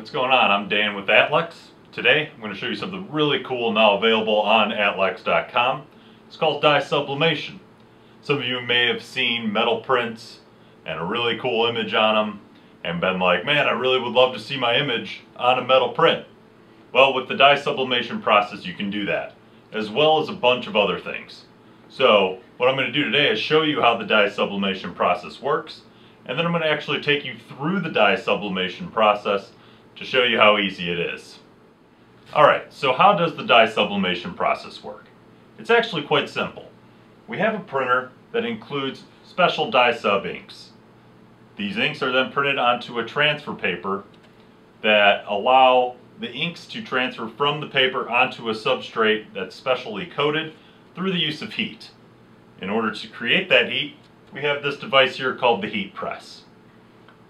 What's going on? I'm Dan with Atlex. Today I'm going to show you something really cool now available on atlex.com. It's called Dye-Sublimation. Some of you may have seen metal prints and a really cool image on them and been like, man, I really would love to see my image on a metal print. Well, with the dye-sublimation process you can do that, as well as a bunch of other things. So what I'm going to do today is show you how the dye-sublimation process works, and then I'm going to actually take you through the dye-sublimation process to show you how easy it is. Alright, so how does the dye-sublimation process work? It's actually quite simple. We have a printer that includes special dye-sub inks. These inks are then printed onto a transfer paper that allow the inks to transfer from the paper onto a substrate that's specially coated through the use of heat. In order to create that heat, we have this device here called the heat press.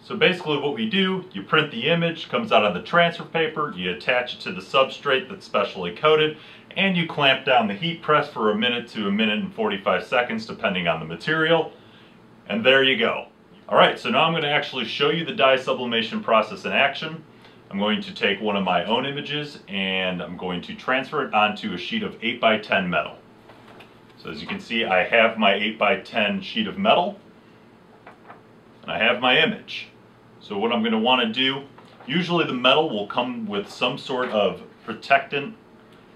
So basically what we do, you print the image, comes out on the transfer paper, you attach it to the substrate that's specially coated, and you clamp down the heat press for a minute to a minute and 45 seconds depending on the material, and there you go. Alright, so now I'm going to actually show you the dye sublimation process in action. I'm going to take one of my own images and I'm going to transfer it onto a sheet of 8x10 metal. So as you can see, I have my 8x10 sheet of metal and I have my image. So what I'm going to want to do, usually the metal will come with some sort of protectant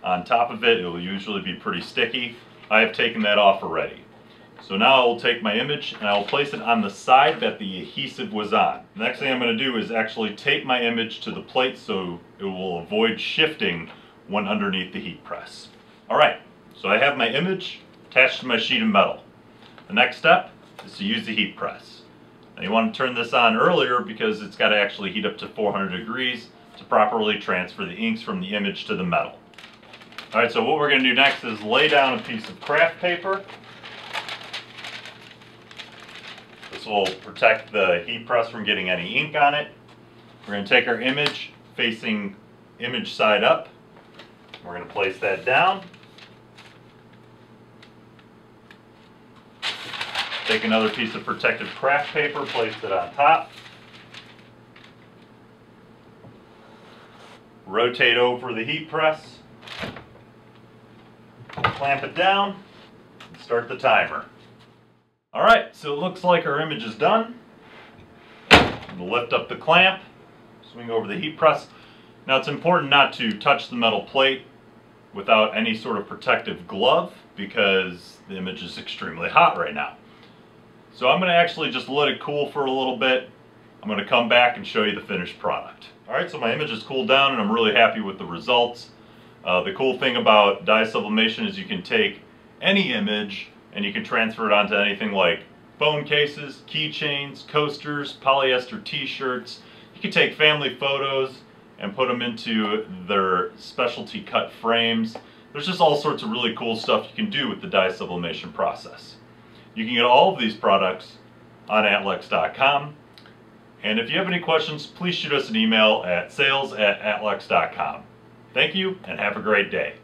on top of it. It will usually be pretty sticky. I have taken that off already. So now I will take my image and I will place it on the side that the adhesive was on. The next thing I'm going to do is actually tape my image to the plate so it will avoid shifting when underneath the heat press. Alright, so I have my image attached to my sheet of metal. The next step is to use the heat press. Now you want to turn this on earlier because it's got to actually heat up to 400 degrees to properly transfer the inks from the image to the metal. Alright, so what we're going to do next is lay down a piece of craft paper. This will protect the heat press from getting any ink on it. We're going to take our image facing image side up. We're going to place that down. Take another piece of protective craft paper, place it on top. Rotate over the heat press. Clamp it down and start the timer. Alright, so it looks like our image is done. We'll lift up the clamp, swing over the heat press. Now it's important not to touch the metal plate without any sort of protective glove because the image is extremely hot right now. So I'm going to actually just let it cool for a little bit. I'm going to come back and show you the finished product. Alright, so my image has cooled down and I'm really happy with the results. The cool thing about dye sublimation is you can take any image and you can transfer it onto anything like phone cases, keychains, coasters, polyester t-shirts. You can take family photos and put them into their specialty cut frames. There's just all sorts of really cool stuff you can do with the dye sublimation process. You can get all of these products on atlex.com. And if you have any questions, please shoot us an email at sales@atlex.com. Thank you and have a great day.